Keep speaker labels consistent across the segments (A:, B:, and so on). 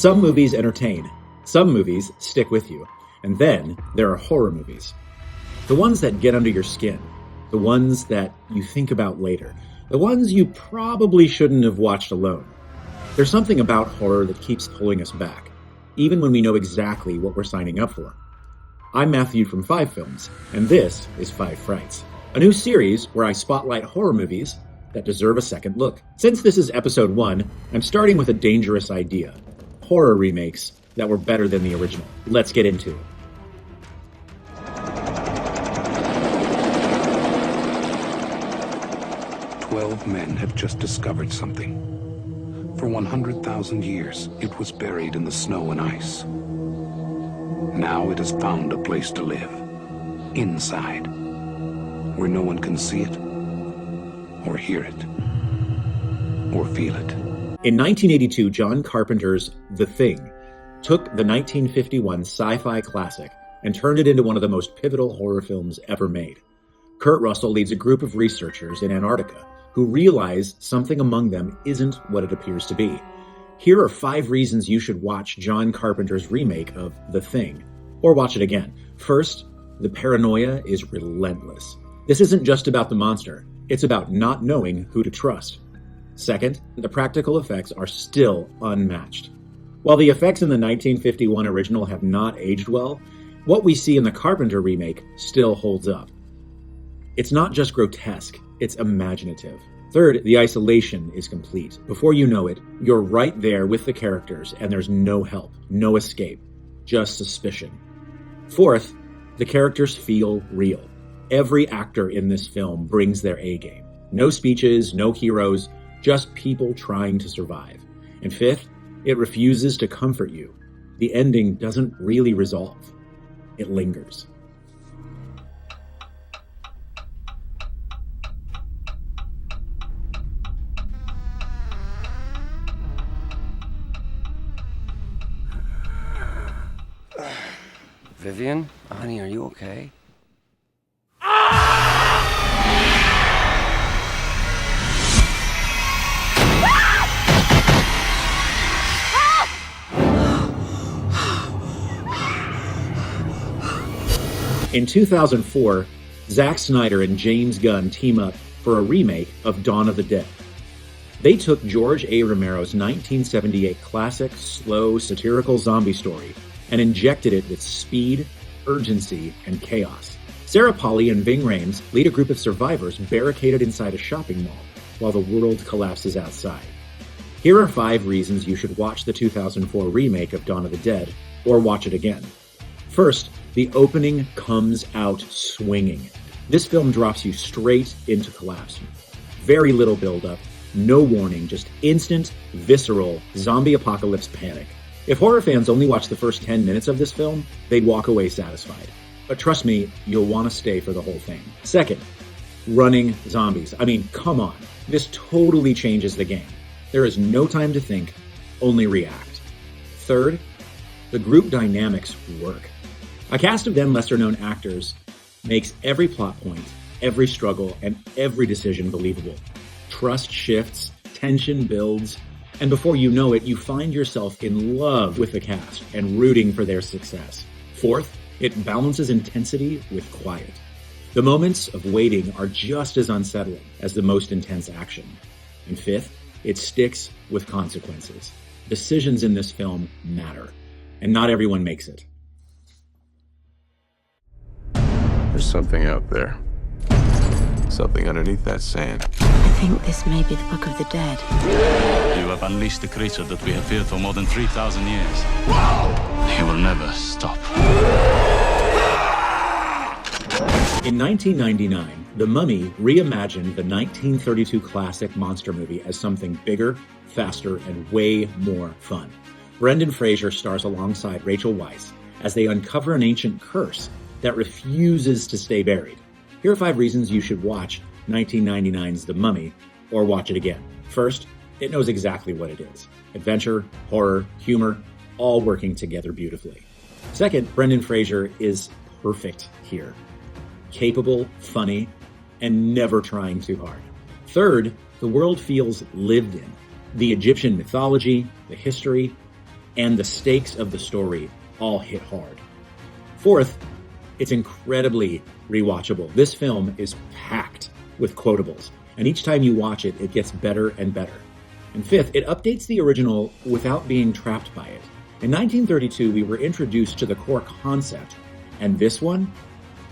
A: Some movies entertain, some movies stick with you, and then there are horror movies. The ones that get under your skin, the ones that you think about later, the ones you probably shouldn't have watched alone. There's something about horror that keeps pulling us back, even when we know exactly what we're signing up for. I'm Matthew from Five Films, and this is Five Frights, a new series where I spotlight horror movies that deserve a second look. Since this is episode 1, I'm starting with a dangerous idea. Horror remakes that were better than the original. Let's get into it.
B: "12 men have just discovered something. For 100,000 years, it was buried in the snow and ice. Now it has found a place to live. Inside. Where no one can see it, or hear it, or feel it."
A: In 1982, John Carpenter's The Thing took the 1951 sci-fi classic and turned it into one of the most pivotal horror films ever made. Kurt Russell leads a group of researchers in Antarctica who realize something among them isn't what it appears to be. Here are 5 reasons you should watch John Carpenter's remake of The Thing, or watch it again. First, the paranoia is relentless. This isn't just about the monster, it's about not knowing who to trust. Second, the practical effects are still unmatched. While the effects in the 1951 original have not aged well, what we see in the Carpenter remake still holds up. It's not just grotesque, it's imaginative. Third, the isolation is complete. Before you know it, you're right there with the characters and there's no help, no escape, just suspicion. Fourth, the characters feel real. Every actor in this film brings their A game. No speeches, no heroes, just people trying to survive. And fifth, it refuses to comfort you. The ending doesn't really resolve. It lingers.
C: Vivian? Honey, are you okay?
A: In 2004, Zack Snyder and James Gunn team up for a remake of Dawn of the Dead. They took George A. Romero's 1978 classic, slow, satirical zombie story and injected it with speed, urgency, and chaos. Sarah Polley and Ving Rhames lead a group of survivors barricaded inside a shopping mall while the world collapses outside. Here are 5 reasons you should watch the 2004 remake of Dawn of the Dead, or watch it again. First, the opening comes out swinging. This film drops you straight into collapse. Very little build-up, no warning, just instant, visceral, zombie apocalypse panic. If horror fans only watched the first 10 minutes of this film, they'd walk away satisfied. But trust me, you'll want to stay for the whole thing. Second, running zombies. I mean, come on. This totally changes the game. There is no time to think, only react. Third, the group dynamics work. A cast of then lesser-known actors makes every plot point, every struggle, and every decision believable. Trust shifts, tension builds, and before you know it, you find yourself in love with the cast and rooting for their success. Fourth, it balances intensity with quiet. The moments of waiting are just as unsettling as the most intense action. And fifth, it sticks with consequences. Decisions in this film matter, and not everyone makes it.
D: There's something out there. Something underneath that sand.
E: I think this may be the Book of the Dead.
F: You have unleashed the creature that we have feared for more than 3,000 years. He will never stop.
A: In 1999, The Mummy reimagined the 1932 classic monster movie as something bigger, faster, and way more fun. Brendan Fraser stars alongside Rachel Weisz as they uncover an ancient curse that refuses to stay buried. Here are 5 reasons you should watch 1999's The Mummy, or watch it again. First, it knows exactly what it is. Adventure, horror, humor, all working together beautifully. Second, Brendan Fraser is perfect here. Capable, funny, and never trying too hard. Third, the world feels lived in. The Egyptian mythology, the history, and the stakes of the story all hit hard. Fourth, it's incredibly rewatchable. This film is packed with quotables, and each time you watch it, it gets better and better. And fifth, it updates the original without being trapped by it. In 1932, we were introduced to the core concept, and this one,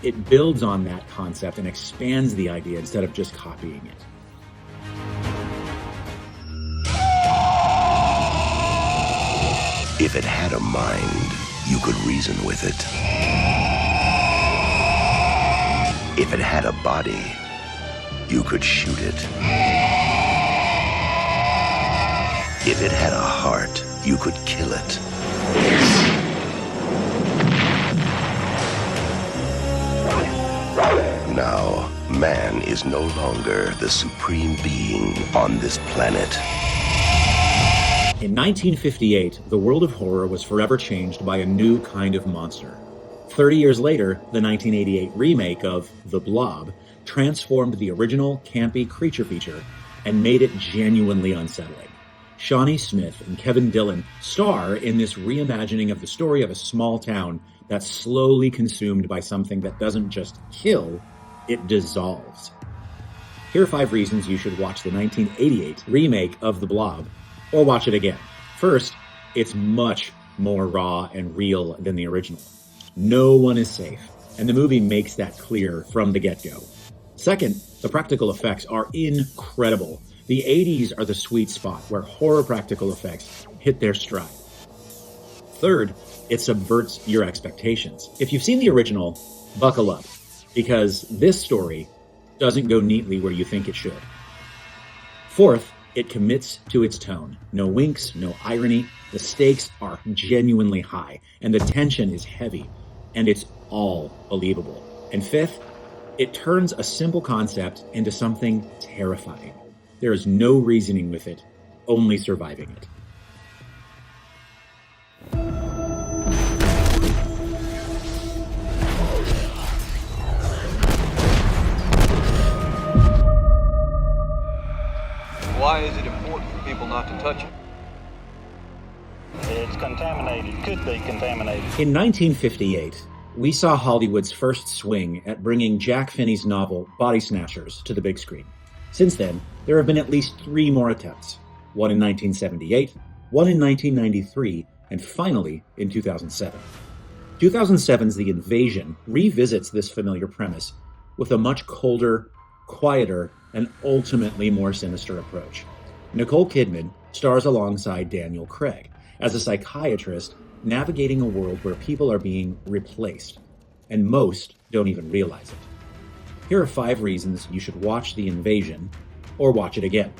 A: it builds on that concept and expands the idea instead of just copying it.
G: If it had a mind, you could reason with it. If it had a body, you could shoot it. If it had a heart, you could kill it. Now, man is no longer the supreme being on this planet.
A: In 1958, the world of horror was forever changed by a new kind of monster. 30 years later, the 1988 remake of The Blob transformed the original campy creature feature and made it genuinely unsettling. Shawnee Smith and Kevin Dillon star in this reimagining of the story of a small town that's slowly consumed by something that doesn't just kill, it dissolves. Here are 5 reasons you should watch the 1988 remake of The Blob, or watch it again. First, it's much more raw and real than the original. No one is safe, and the movie makes that clear from the get-go. Second, the practical effects are incredible. The 80s are the sweet spot where horror practical effects hit their stride. Third, it subverts your expectations. If you've seen the original, buckle up, because this story doesn't go neatly where you think it should. Fourth, it commits to its tone. No winks, no irony. The stakes are genuinely high, and the tension is heavy, and it's all believable. And fifth, it turns a simple concept into something terrifying. There is no reasoning with it, only surviving it.
H: Why is it important for people not to touch it?
I: It's contaminated, could be contaminated.
A: In 1958, we saw Hollywood's first swing at bringing Jack Finney's novel Body Snatchers to the big screen. Since then, there have been at least 3 more attempts. One in 1978, one in 1993, and finally in 2007. 2007's The Invasion revisits this familiar premise with a much colder, quieter, and ultimately more sinister approach. Nicole Kidman stars alongside Daniel Craig as a psychiatrist navigating a world where people are being replaced, and most don't even realize it. Here are 5 reasons you should watch The Invasion, or watch it again.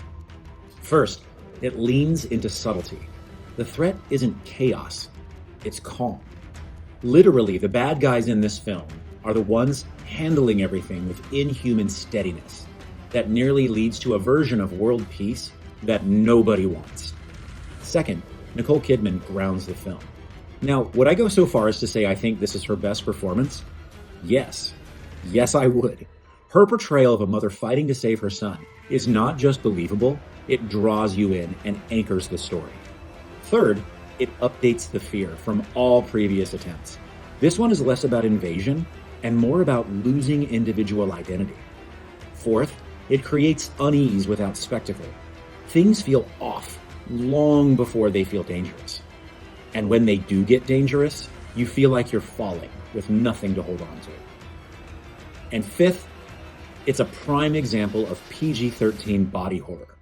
A: First, it leans into subtlety. The threat isn't chaos, it's calm. Literally, the bad guys in this film are the ones handling everything with inhuman steadiness that nearly leads to a version of world peace that nobody wants. Second, Nicole Kidman grounds the film. Now, would I go so far as to say I think this is her best performance? Yes. Yes, I would. Her portrayal of a mother fighting to save her son is not just believable, it draws you in and anchors the story. Third, it updates the fear from all previous attempts. This one is less about invasion and more about losing individual identity. Fourth, it creates unease without spectacle. Things feel off long before they feel dangerous. And when they do get dangerous, you feel like you're falling with nothing to hold on to. And fifth, it's a prime example of PG-13 body horror.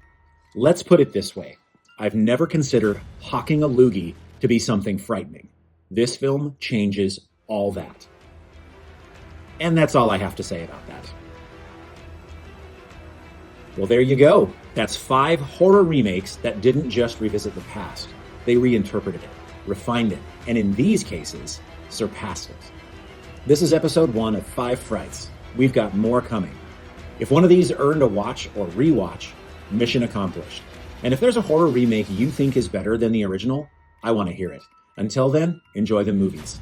A: Let's put it this way. I've never considered hawking a loogie to be something frightening. This film changes all that. And that's all I have to say about that. Well, there you go. That's 5 horror remakes that didn't just revisit the past. They reinterpreted it, refined it, and in these cases, surpassed it. This is episode 1 of 5 Frights. We've got more coming. If one of these earned a watch or rewatch, mission accomplished. And if there's a horror remake you think is better than the original, I want to hear it. Until then, enjoy the movies.